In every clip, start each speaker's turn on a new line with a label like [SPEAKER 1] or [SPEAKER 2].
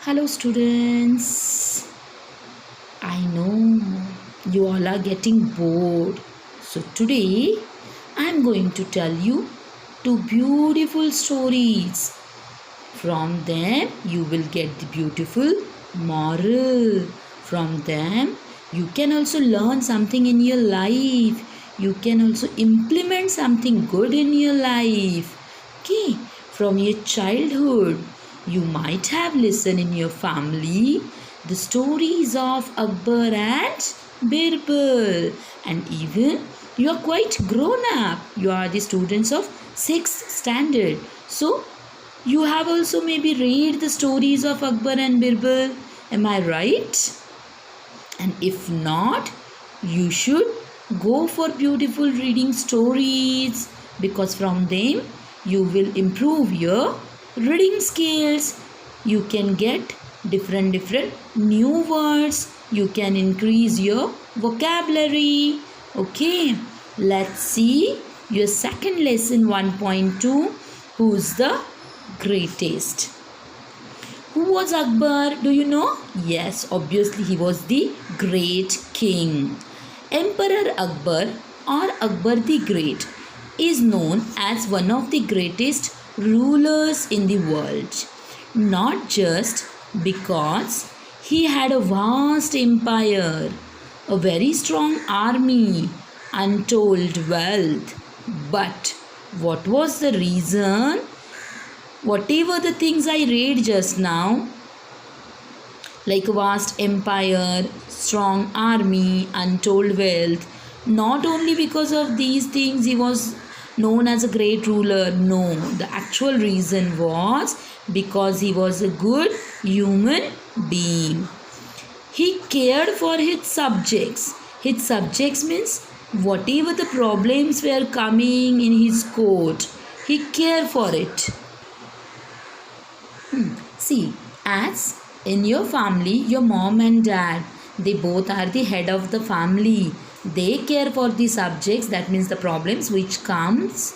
[SPEAKER 1] Hello, students. I know you all are getting bored. So, today I am going to tell you two beautiful stories. From them, you will get the beautiful moral. From them, you can also learn something in your life. You can also implement something good in your life. Okay, from your childhood, you might have listened in your family the stories of Akbar and Birbal, and even you are quite grown up. You are the students of 6th standard. So you have also maybe read the stories of Akbar and Birbal. Am I right? And if not, you should go for beautiful reading stories, because from them you will improve your reading skills. You can get different new words. You can increase your vocabulary. Okay, let's see your second lesson 1.2. Who's the greatest? Who was Akbar? Do you know? Yes, obviously he was the great king. Emperor Akbar or Akbar the Great is known as one of the greatest rulers in the world. Not just because he had a vast empire, a very strong army, untold wealth, but what was the reason? Whatever the things I read just now, like a vast empire, strong army, untold wealth, not only because of these things he was known as a great ruler. No, the actual reason was because he was a good human being. He cared for his subjects. His subjects means whatever the problems were coming in his court, he cared for it. See, as in your family, your mom and dad, they both are the head of the family. They care for the subjects, that means the problems which comes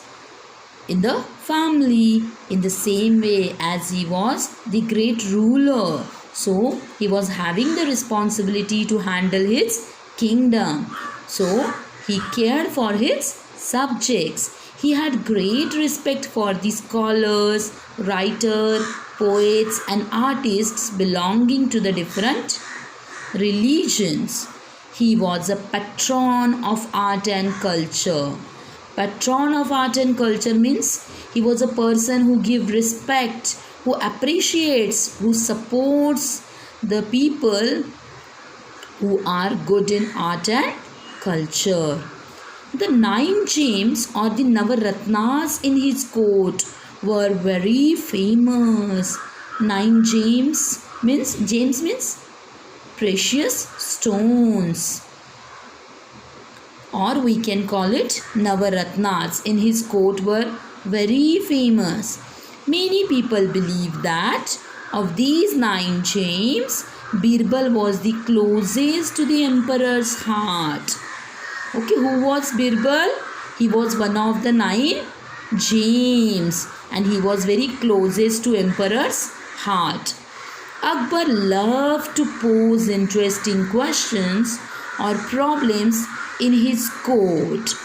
[SPEAKER 1] in the family. In the same way as he was the great ruler, so he was having the responsibility to handle his kingdom. So he cared for his subjects. He had great respect for the scholars, writers, poets and artists belonging to the different religions. He was a patron of art and culture. Patron of art and culture means he was a person who gives respect, who appreciates, who supports the people who are good in art and culture. The 9 gems or the Navaratnas in his court were very famous. 9 gems means precious stones, or we can call it Navaratnas in his court were very famous. Many people believe that of these 9 gems, Birbal was the closest to the emperor's heart. Okay, who was Birbal? He was one of the 9 gems and he was very closest to emperor's heart. Akbar loved to pose interesting questions or problems in his court.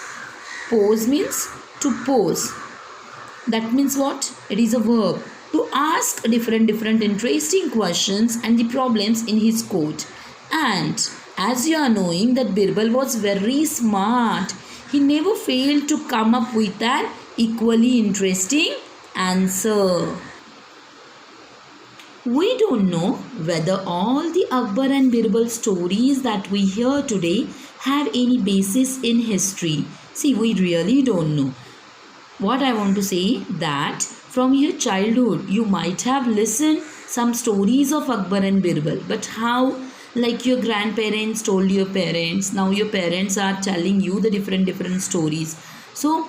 [SPEAKER 1] Pose means to pose. That means what? It is a verb. To ask different interesting questions and the problems in his court. And as you are knowing that Birbal was very smart, he never failed to come up with an equally interesting answer. We don't know whether all the Akbar and Birbal stories that we hear today have any basis in history. See, we really don't know. What I want to say that from your childhood you might have listened some stories of Akbar and Birbal, but how, like your grandparents told your parents, now your parents are telling you the different stories. So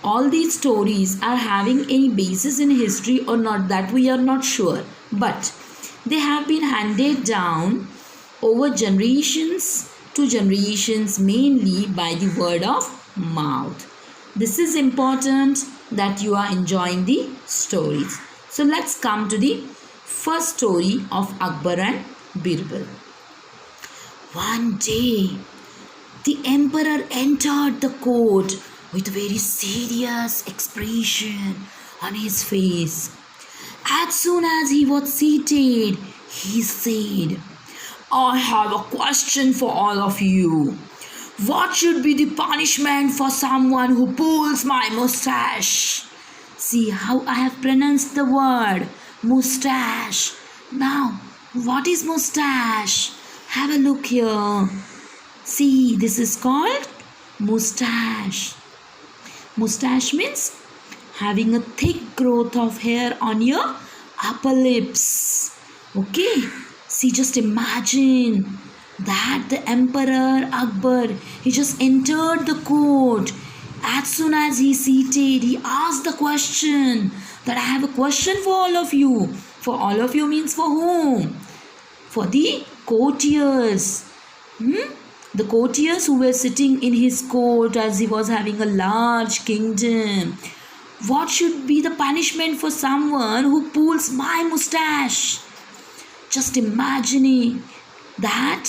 [SPEAKER 1] all these stories are having any basis in history or not, that we are not sure, but they have been handed down over generations to generations, mainly by the word of mouth. This is important that you are enjoying the stories. So let's come to the First story of Akbar and Birbal. One day, the emperor entered the court with a very serious expression on his face. As soon as he was seated, he said, I have a question for all of you. What should be the punishment for someone who pulls my mustache? See how I have pronounced the word mustache. Now, what is mustache? Have a look here. See, this is called mustache. Mustache means having a thick growth of hair on your upper lips. Okay, see, just imagine that the Emperor Akbar, he just entered the court. As soon as he seated, he asked the question that I have a question for all of you. For all of you means for whom? For the courtiers. The courtiers who were sitting in his court as he was having a large kingdom. What should be the punishment for someone who pulls my mustache? Just imagining that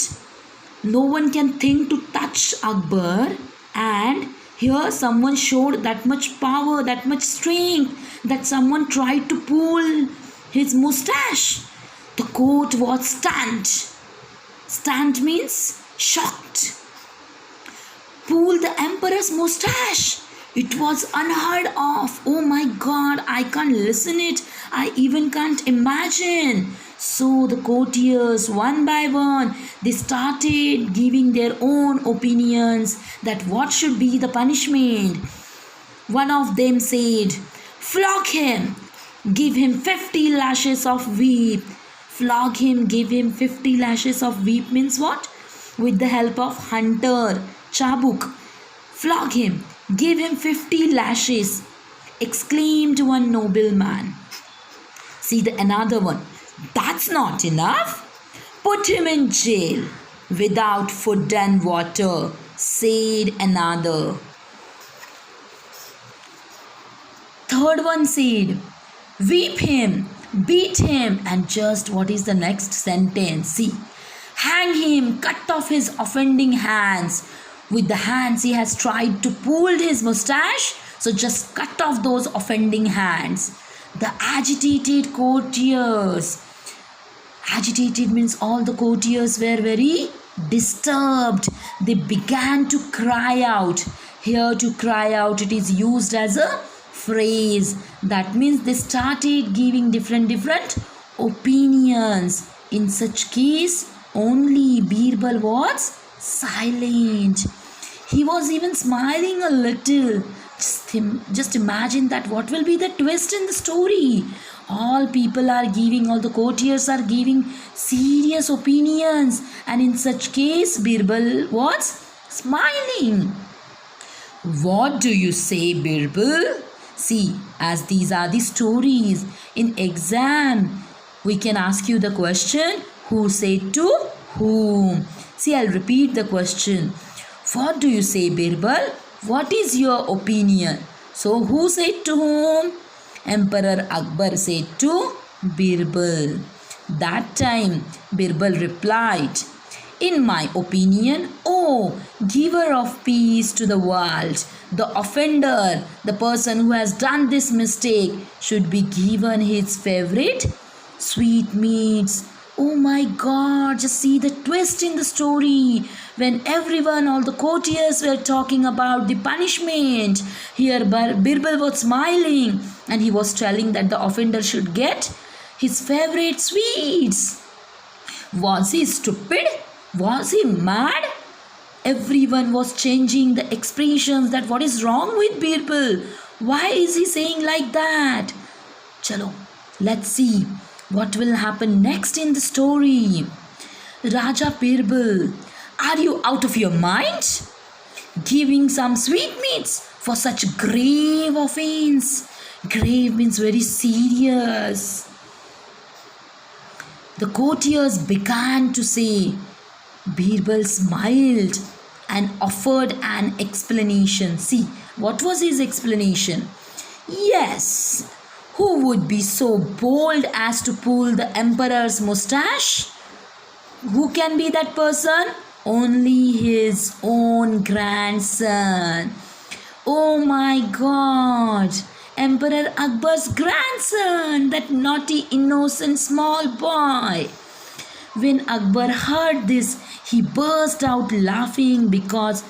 [SPEAKER 1] no one can think to touch Akbar, and here someone showed that much power, that much strength, that someone tried to pull his mustache. The court was stunned. Stunned means shocked. Pull the emperor's mustache. It was unheard of. Oh my God, I can't listen it. I even can't imagine. So the courtiers, one by one, they started giving their own opinions that what should be the punishment. One of them said, flog him, give him 50 lashes of whip. Flog him, give him 50 lashes of whip means what? With the help of hunter, chabuk. Flog him, give him 50 lashes, exclaimed one nobleman. See the another one. That's not enough. Put him in jail without food and water, said another. Third one said, whip him, beat him, and just what is the next sentence? See, hang him, cut off his offending hands. With the hands he has tried to pull his mustache, so just cut off those offending hands. The agitated courtiers. Agitated means all the courtiers were very disturbed. They began to cry out. Here to cry out, it is used as a phrase. That means they started giving different opinions. In such case, only Birbal was silent. He was even smiling a little. Just imagine that what will be the twist in the story. All people are giving, all the courtiers are giving serious opinions, and in such case Birbal was smiling. What do you say, Birbal? See, as these are the stories, in exam we can ask you the question, who said to whom? See, I'll repeat the question. What do you say, Birbal? What is your opinion? So, who said to whom? Emperor Akbar said to Birbal. That time, Birbal replied, in my opinion, O giver of peace to the world, the offender, the person who has done this mistake, should be given his favorite sweetmeats. Oh my God, just see the twist in the story. When everyone, all the courtiers were talking about the punishment, here Birbal was smiling and he was telling that the offender should get his favorite sweets. Was he stupid? Was he mad? Everyone was changing the expressions that what is wrong with Birbal? Why is he saying like that? Chalo, let's see what will happen next in the story. Raja Birbal, are you out of your mind? Giving some sweetmeats for such grave offense. Grave means very serious. The courtiers began to say. Birbal smiled and offered an explanation. See, what was his explanation? Yes, Who would be so bold as to pull the emperor's mustache? Who can be that person? Only his own grandson. Oh my God! Emperor Akbar's grandson, that naughty, innocent small boy. When Akbar heard this, he burst out laughing because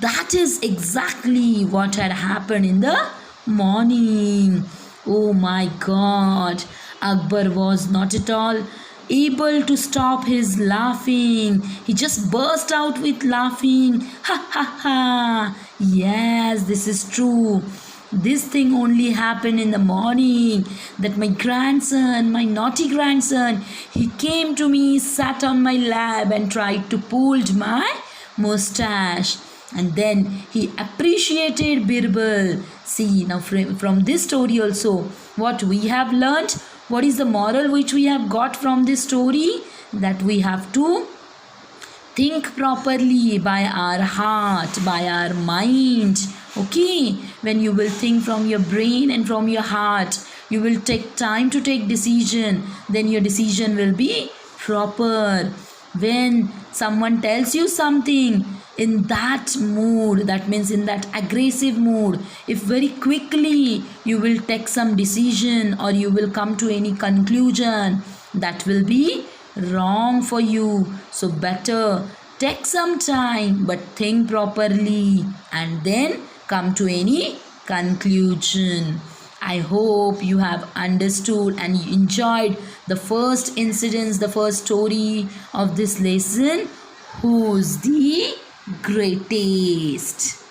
[SPEAKER 1] that is exactly what had happened in the morning. Oh my God! Akbar was not at all able to stop his laughing. He just burst out with laughing. Ha ha ha! Yes, this is true. This thing only happened in the morning, that my grandson, my naughty grandson, he came to me, sat on my lap and tried to pull my mustache. And then he appreciated Birbal. See, now from this story also, what we have learnt, what is the moral which we have got from this story? That we have to think properly by our heart, by our mind. Okay, when you will think from your brain and from your heart, you will take time to take decision, then your decision will be proper. When someone tells you something in that mood, that means in that aggressive mood, if very quickly you will take some decision or you will come to any conclusion, that will be wrong for you. So better take some time but think properly and then come to any conclusion. I hope you have understood and enjoyed the first incidents, the first story of this lesson. Who's the greatest?